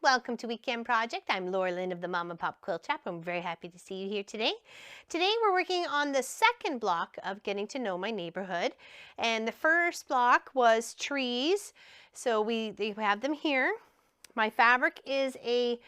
Welcome to Weekend Project. I'm Laura Lynn of the Mom and Pop Quilt Shop. I'm very happy to see you here today. Today we're working on the second block of getting to know my neighborhood. And the first block was trees. So they have them here. My fabric is a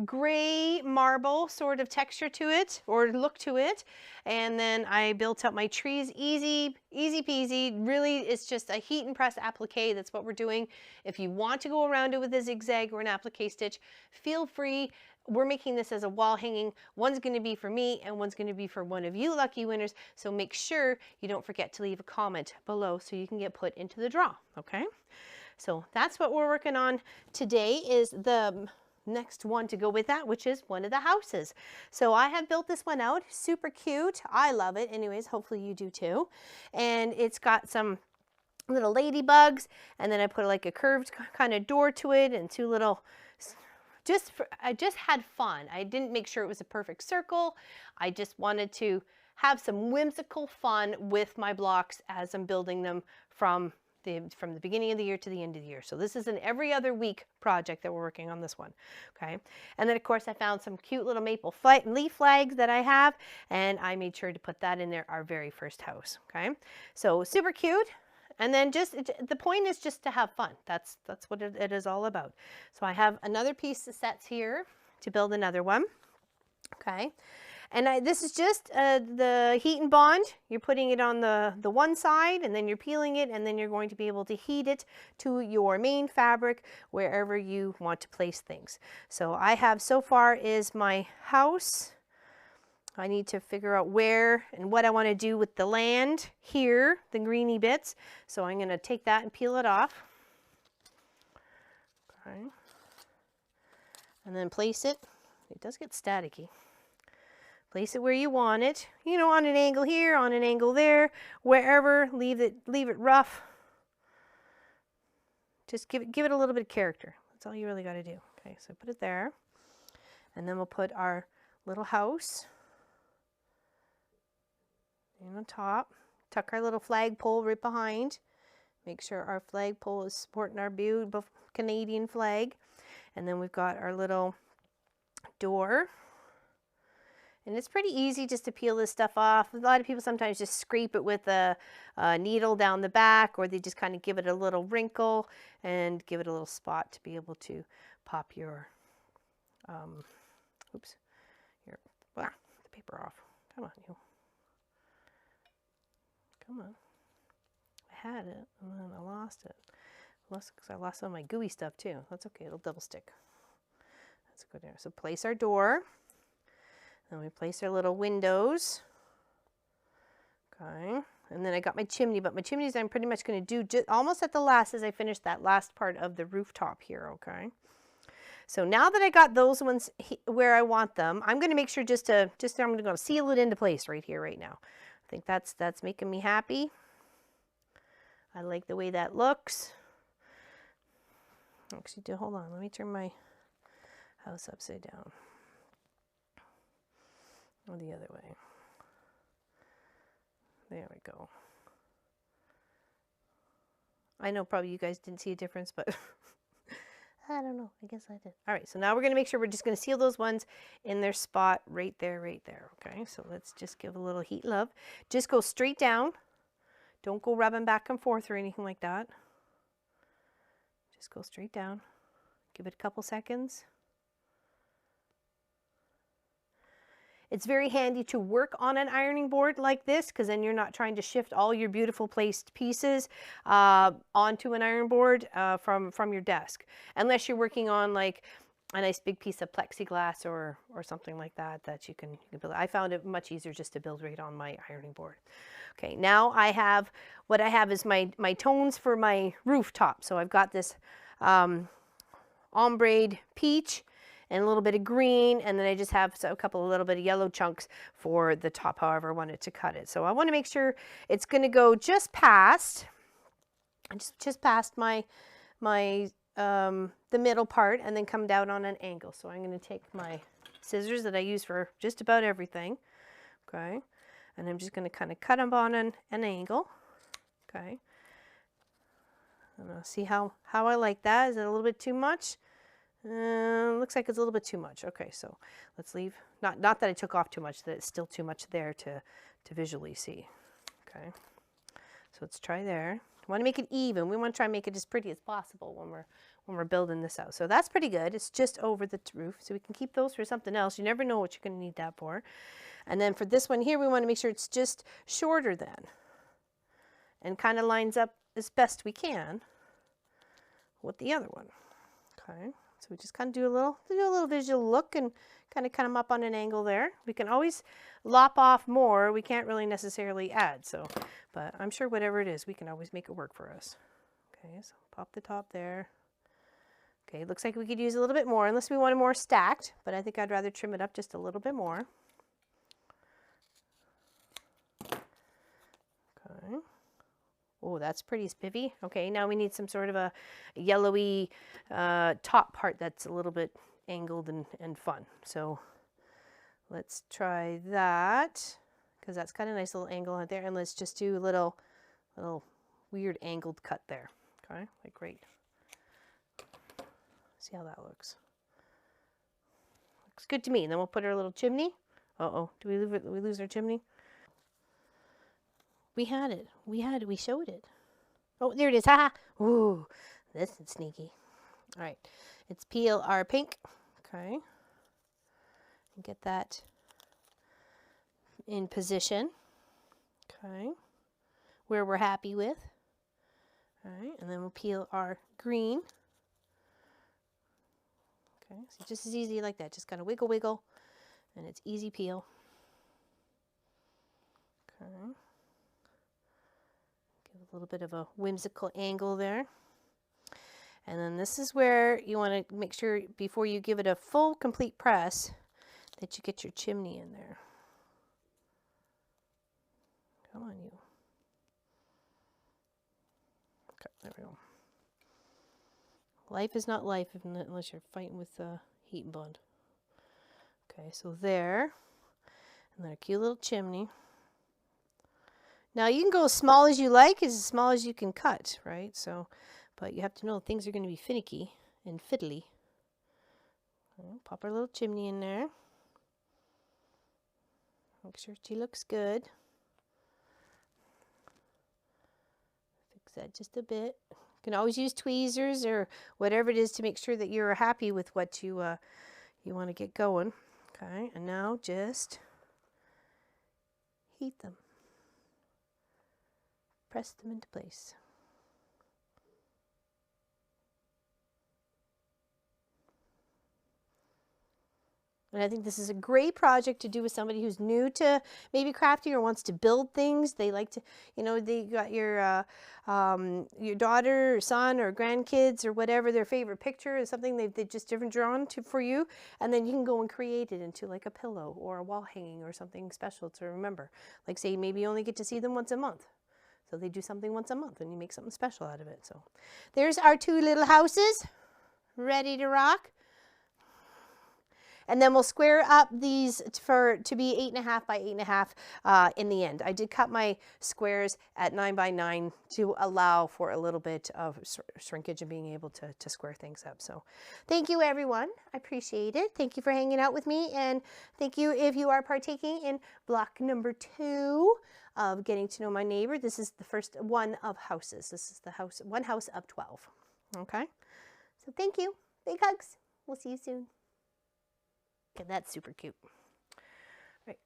gray marble sort of texture to it, or look to it. And then I built up my trees easy peasy. Really, it's just a heat and press applique. That's what we're doing. If you want to go around it with a zigzag or an applique stitch, feel free. We're making this as a wall hanging. One's going to be for me and one's going to be for one of you lucky winners. So make sure you don't forget to leave a comment below so you can get put into the draw, okay? So that's what we're working on today, is the next one to go with that, which is one of the houses. So I have built this one out, super cute. I love it. Anyways, hopefully you do too. And it's got some little ladybugs, and then I put like a curved kind of door to it and two little, I just had fun. I didn't make sure it was a perfect circle. I just wanted to have some whimsical fun with my blocks as I'm building them from the beginning of the year to the end of the year. So this is an every other week project that we're working on this one, okay? And then of course I found some cute little maple leaf flags that I have, and I made sure to put that in there, our very first house, okay? So super cute. And then the point is just to have fun. That's what it is all about. So I have another piece that sets here to build another one, okay? And this is just the heat and bond. You're putting it on the one side, and then you're peeling it, and then you're going to be able to heat it to your main fabric wherever you want to place things. So I have so far is my house. I need to figure out where and what I want to do with the land here, the greeny bits. So I'm going to take that and peel it off. Okay. And then place it. It does get staticky. Place it where you want it, you know, on an angle here, on an angle there, wherever. Leave it rough. Just give it a little bit of character. That's all you really got to do. Okay, so put it there, and then we'll put our little house in on top. Tuck our little flagpole right behind. Make sure our flagpole is supporting our beautiful Canadian flag, and then we've got our little door. And it's pretty easy just to peel this stuff off. A lot of people sometimes just scrape it with a needle down the back, or they just kind of give it a little wrinkle and give it a little spot to be able to pop your, the paper off. Come on, you. Come on. I had it, and then I lost it. Because I lost some of my gooey stuff too. That's okay, it'll double stick. That's good there. So place our door. Then we place our little windows. Okay, and then I got my chimney, but my chimneys I'm pretty much going to do almost at the last as I finish that last part of the rooftop here, okay? So now that I got those ones where I want them, I'm going to make sure I'm going to seal it into place right here, right now. I think that's making me happy. I like the way that looks. Actually, hold on, let me turn my house upside down. Or the other way. There we go. I know probably you guys didn't see a difference, but I don't know. I guess I did. All right, so now we're going to make sure we're just going to seal those ones in their spot right there, okay? So let's just give a little heat love. Just go straight down. Don't go rubbing back and forth or anything like that. Just go straight down. Give it a couple seconds. It's very handy to work on an ironing board like this, because then you're not trying to shift all your beautiful placed pieces onto an iron board from your desk, unless you're working on like a nice big piece of plexiglass or something like that you can build. I found it much easier just to build right on my ironing board. Okay, now what I have is my tones for my rooftop. So I've got this ombre peach and a little bit of green, and then I just have a couple of little bit of yellow chunks for the top, however I wanted to cut it. So I want to make sure it's going to go just past my the middle part, and then come down on an angle. So I'm going to take my scissors that I use for just about everything, okay, and I'm just going to kind of cut them on an angle, okay. And I'll see how I like that. Is it a little bit too much? Looks like it's a little bit too much. Okay, so let's leave. Not that I took off too much, that it's still too much there to visually see. Okay, so let's try there. We want to make it even. We want to try and make it as pretty as possible when we're building this out. So that's pretty good. It's just over the roof, so we can keep those for something else. You never know what you're going to need that for. And then for this one here, we want to make sure it's just shorter than, and kind of lines up as best we can with the other one. Okay. So we just kind of do a little visual look and kind of cut them up on an angle there. We can always lop off more. We can't really necessarily add. So, but I'm sure whatever it is, we can always make it work for us. Okay, so pop the top there. Okay, looks like we could use a little bit more unless we want it more stacked, but I think I'd rather trim it up just a little bit more. Okay. Oh, that's pretty spiffy. Okay, now we need some sort of a yellowy top part that's a little bit angled and fun. So let's try that, because that's kind of a nice little angle out there. And let's just do a little weird angled cut there. Okay, like right. See how that looks. Looks good to me. And then we'll put our little chimney. Uh-oh, do we lose our chimney? We had it. We showed it. Oh, there it is. Ha ha. Ooh, this is sneaky. All right. Let's peel our pink. Okay. And get that in position. Okay. Where we're happy with. All right. And then we'll peel our green. Okay. So just as easy like that. Just kind of wiggle, wiggle. And it's easy peel. Okay. A little bit of a whimsical angle there. And then this is where you want to make sure before you give it a full complete press that you get your chimney in there. Come on, you. Okay, there we go. Life is not life unless you're fighting with heat and blood. Okay, so there. And then a cute little chimney. Now you can go as small as you like, as small as you can cut, right? So, but you have to know things are going to be finicky and fiddly. Okay, pop our little chimney in there. Make sure she looks good. Fix that just a bit. You can always use tweezers or whatever it is to make sure that you're happy with what you want to get going. Okay, and now just heat them. Press them into place. And I think this is a great project to do with somebody who's new to maybe crafting or wants to build things. They like to, you know, they got your daughter or son or grandkids or whatever, their favorite picture is something they've just different drawn to for you. And then you can go and create it into like a pillow or a wall hanging or something special to remember. Like say maybe you only get to see them once a month. So they do something once a month and you make something special out of it. So there's our two little houses ready to rock. And then we'll square up these to be 8.5 by 8.5 in the end. I did cut my squares at 9 by 9 to allow for a little bit of shrinkage and being able to square things up. So thank you, everyone. I appreciate it. Thank you for hanging out with me. And thank you if you are partaking in block number 2 of Getting to Know My Neighbor. This is the first one of houses. This is the one house of 12. Okay? So thank you. Big hugs. We'll see you soon. Okay, that's super cute. All right.